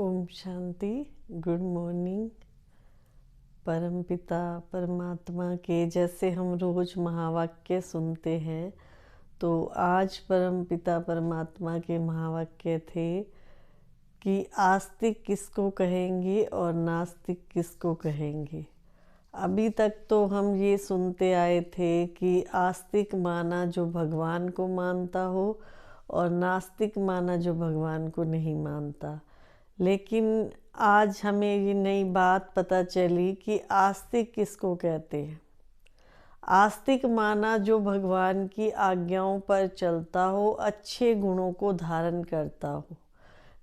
Om Shanti. Good morning. परमपिता परमात्मा के जैसे हम रोज महावाक्य सुनते हैं, तो आज परमपिता परमात्मा के महावाक्य थे कि आस्तिक किसको कहेंगे और नास्तिक किसको कहेंगे। अभी तक तो हम ये सुनते आए थे कि आस्तिक माना जो भगवान को मानता हो और नास्तिक माना जो भगवान को नहीं मानता। लेकिन आज हमें ये नई बात पता चली कि आस्तिक किसको कहते हैं। आस्तिक माना जो भगवान की आज्ञाओं पर चलता हो, अच्छे गुणों को धारण करता हो।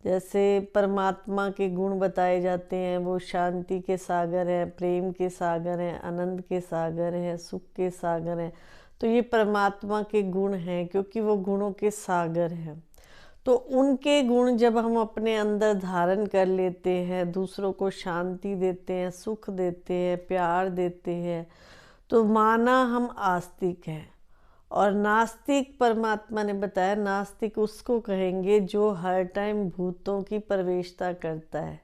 जैसे परमात्मा के गुण बताए जाते हैं, वो शांति के सागर हैं, प्रेम के सागर हैं, आनंद के सागर हैं, सुख के सागर हैं। तो ये परमात्मा के गुण हैं, क्योंकि वो गुणों के सागर हैं। तो उनके गुण जब हम अपने अंदर धारण कर लेते हैं, दूसरों को शांति देते हैं, सुख देते हैं, प्यार देते हैं, तो माना हम आस्तिक हैं। और नास्तिक परमात्मा ने बताया, नास्तिक उसको कहेंगे जो हर टाइम भूतों की प्रवेशता करता है,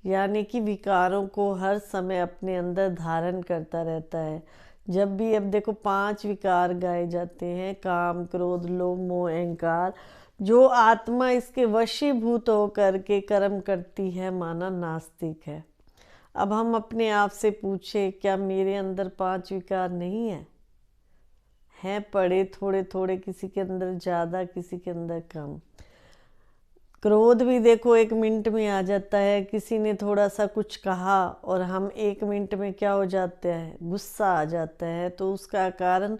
यानी कि विकारों को हर समय अपने अंदर धारण करता रहता है। जब भी अब देखो 5 विकार गाए जाते हैं, काम, क्रोध, लोभ, मोह, अहंकार, जो आत्मा इसके वशीभूत होकर के कर्म करती है, माना नास्तिक है। अब हम अपने आप से पूछे, क्या मेरे अंदर 5 विकार नहीं है? हैं पड़े थोड़े थोड़े, किसी के अंदर ज़्यादा, किसी के अंदर कम। क्रोध भी देखो 1 मिनट में आ जाता है। किसी ने थोड़ा सा कुछ कहा और हम 1 मिनट में क्या हो जाते हैं, गुस्सा आ जाता है। तो उसका कारण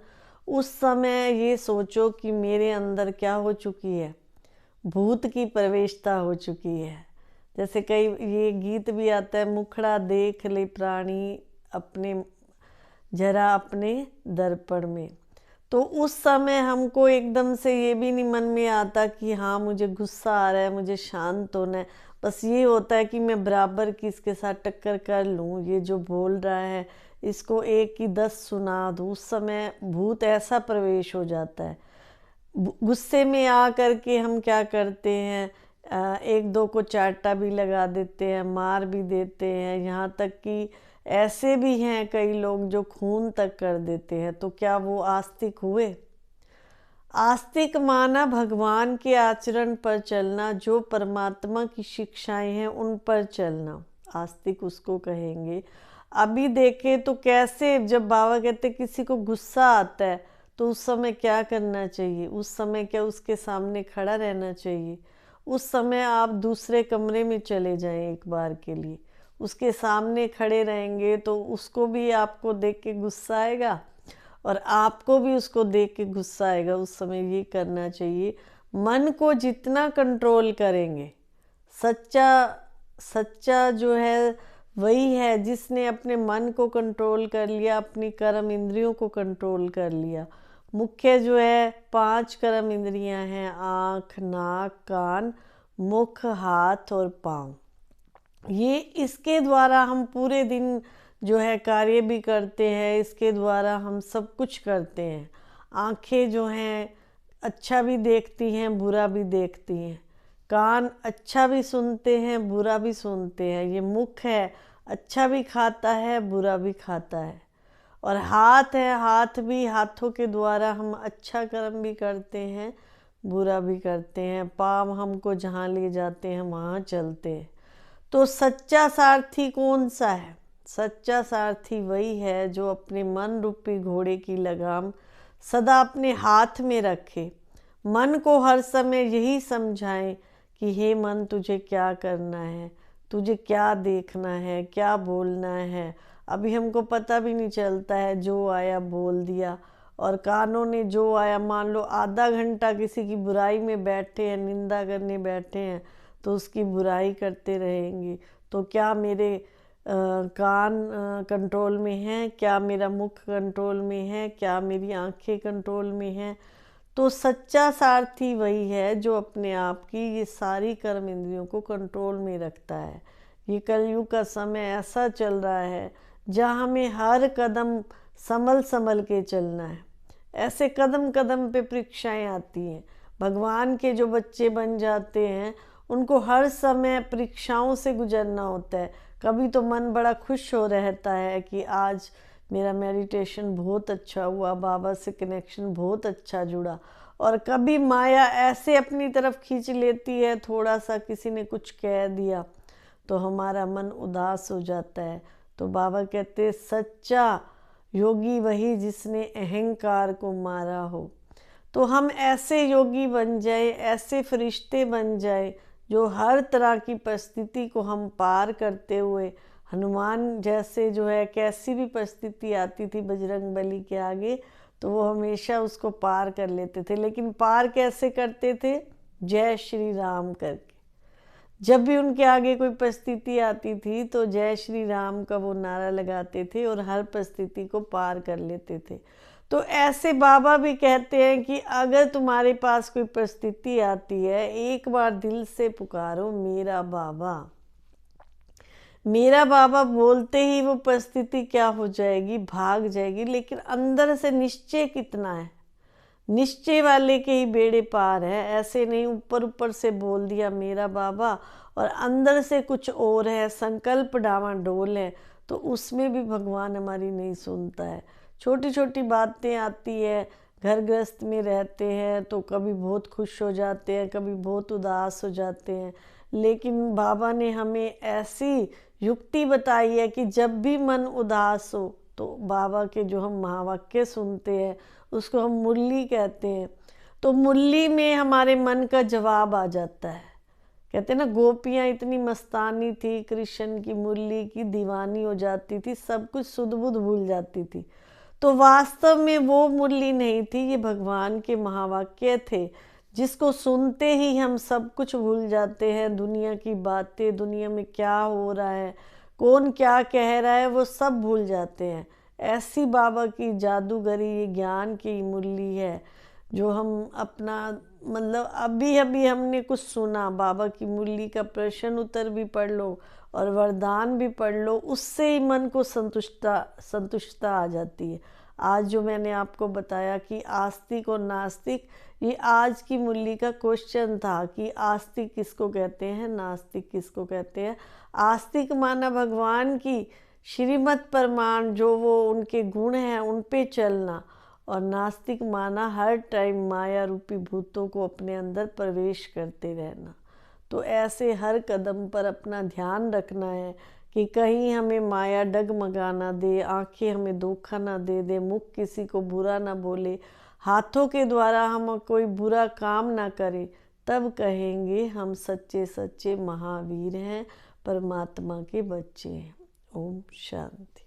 उस समय ये सोचो कि मेरे अंदर क्या हो चुकी है, भूत की प्रवेशता हो चुकी है। जैसे कई ये गीत भी आता है, मुखड़ा देख ले प्राणी अपने जरा अपने दर्पण में। तो उस समय हमको एकदम से ये भी नहीं मन में आता कि हाँ मुझे गुस्सा आ रहा है, मुझे शांत होना है। बस ये होता है कि मैं बराबर की इसके साथ टक्कर कर लूँ, ये जो बोल रहा है इसको 1 की 10 सुना दूँ। उस समय भूत ऐसा प्रवेश हो जाता है। गुस्से में आ करके हम क्या करते हैं, 1-2 को चाटा भी लगा देते हैं, मार भी देते हैं। यहाँ तक कि ऐसे भी हैं कई लोग जो खून तक कर देते हैं। तो क्या वो आस्तिक हुए? आस्तिक माना भगवान के आचरण पर चलना, जो परमात्मा की शिक्षाएं हैं उन पर चलना, आस्तिक उसको कहेंगे। अभी देखे तो कैसे, जब बाबा कहते किसी को गुस्सा आता है तो उस समय क्या करना चाहिए? उस समय क्या उसके सामने खड़ा रहना चाहिए? उस समय आप दूसरे कमरे में चले जाएं एक बार के लिए। उसके सामने खड़े रहेंगे तो उसको भी आपको देख के गुस्सा आएगा और आपको भी उसको देख के गुस्सा आएगा। उस समय ये करना चाहिए, मन को जितना कंट्रोल करेंगे, सच्चा जो है वही है जिसने अपने मन को कंट्रोल कर लिया, अपनी कर्म इंद्रियों को कंट्रोल कर लिया। मुख्य जो है 5 कर्म इंद्रियां हैं, आँख, नाक, कान, मुख, हाथ और पाँव। ये इसके द्वारा हम पूरे दिन जो है कार्य भी करते हैं, इसके द्वारा हम सब कुछ करते हैं। आँखें जो हैं अच्छा भी देखती हैं, बुरा भी देखती हैं। कान अच्छा भी सुनते हैं, बुरा भी सुनते हैं। ये मुख है, अच्छा भी खाता है, बुरा भी खाता है। और हाथ है, हाथ भी, हाथों के द्वारा हम अच्छा कर्म भी करते हैं, बुरा भी करते हैं। पाँव हमको जहाँ ले जाते हैं वहाँ चलते हैं। तो सच्चा सारथी कौन सा है? सच्चा सारथी वही है जो अपने मन रूपी घोड़े की लगाम सदा अपने हाथ में रखे, मन को हर समय यही समझाए कि हे मन, तुझे क्या करना है, तुझे क्या देखना है, क्या बोलना है। अभी हमको पता भी नहीं चलता है, जो आया बोल दिया। और कानों ने जो आया, मान लो आधा घंटा किसी की बुराई में बैठे हैं, निंदा करने बैठे हैं, तो उसकी बुराई करते रहेंगे। तो क्या मेरे कान कंट्रोल में हैं? क्या मेरा मुख कंट्रोल में है? क्या मेरी आंखें कंट्रोल में हैं? तो सच्चा सारथी वही है जो अपने आप की ये सारी कर्म इंद्रियों को कंट्रोल में रखता है। ये कलयुग का समय ऐसा चल रहा है जहाँ हमें हर कदम संभल के चलना है। ऐसे कदम कदम पे परीक्षाएं आती हैं। भगवान के जो बच्चे बन जाते हैं उनको हर समय परीक्षाओं से गुजरना होता है। कभी तो मन बड़ा खुश हो रहता है कि आज मेरा मेडिटेशन बहुत अच्छा हुआ, बाबा से कनेक्शन बहुत अच्छा जुड़ा, और कभी माया ऐसे अपनी तरफ खींच लेती है, थोड़ा सा किसी ने कुछ कह दिया तो हमारा मन उदास हो जाता है। तो बाबा कहते सच्चा योगी वही जिसने अहंकार को मारा हो। तो हम ऐसे योगी बन जाए, ऐसे फरिश्ते बन जाए जो हर तरह की परिस्थिति को हम पार करते हुए, हनुमान जैसे जो है कैसी भी परिस्थिति आती थी बजरंगबली के आगे तो वो हमेशा उसको पार कर लेते थे। लेकिन पार कैसे करते थे? जय श्री राम करके। जब भी उनके आगे कोई परिस्थिति आती थी तो जय श्री राम का वो नारा लगाते थे और हर परिस्थिति को पार कर लेते थे। तो ऐसे बाबा भी कहते हैं कि अगर तुम्हारे पास कोई परिस्थिति आती है, एक बार दिल से पुकारो मेरा बाबा। मेरा बाबा बोलते ही वो परिस्थिति क्या हो जाएगी? भाग जाएगी। लेकिन अंदर से निश्चय कितना है? निश्चय वाले के ही बेड़े पार है। ऐसे नहीं ऊपर ऊपर से बोल दिया मेरा बाबा और अंदर से कुछ और है, संकल्प डावाडोल है, तो उसमें भी भगवान हमारी नहीं सुनता है। छोटी छोटी बातें आती है, घर गृहस्थ में रहते हैं तो कभी बहुत खुश हो जाते हैं, कभी बहुत उदास हो जाते हैं। लेकिन बाबा ने हमें ऐसी युक्ति बताई है कि जब भी मन उदास हो तो बाबा के जो हम महावाक्य सुनते हैं उसको हम मुरली कहते हैं। तो मुरली में हमारे मन का जवाब आ जाता है। कहते हैं ना, गोपियाँ इतनी मस्तानी थी, कृष्ण की मुरली की दीवानी हो जाती थी, सब कुछ सुध बुध भूल जाती थी। तो वास्तव में वो मुरली नहीं थी, ये भगवान के महावाक्य थे जिसको सुनते ही हम सब कुछ भूल जाते हैं। दुनिया की बातें, दुनिया में क्या हो रहा है, कौन क्या कह रहा है, वो सब भूल जाते हैं। ऐसी बाबा की जादूगरी ये ज्ञान की मुरली है जो हम अपना मतलब अभी अभी हमने कुछ सुना, बाबा की मुरली का प्रश्न उत्तर भी पढ़ लो और वरदान भी पढ़ लो, उससे ही मन को संतुष्टता आ जाती है। आज जो मैंने आपको बताया कि आस्तिक और नास्तिक, ये आज की मुरली का क्वेश्चन था कि आस्तिक किसको कहते हैं, नास्तिक किसको कहते हैं। आस्तिक माना भगवान की श्रीमत प्रमाण, जो वो उनके गुण हैं उन पे चलना, और नास्तिक माना हर टाइम माया रूपी भूतों को अपने अंदर प्रवेश करते रहना। तो ऐसे हर कदम पर अपना ध्यान रखना है कि कहीं हमें माया डगमगा ना दे, आंखें हमें धोखा ना दे दे, मुख किसी को बुरा ना बोले, हाथों के द्वारा हम कोई बुरा काम ना करें, तब कहेंगे हम सच्चे सच्चे महावीर हैं, परमात्मा के बच्चे हैं। ओम शांति।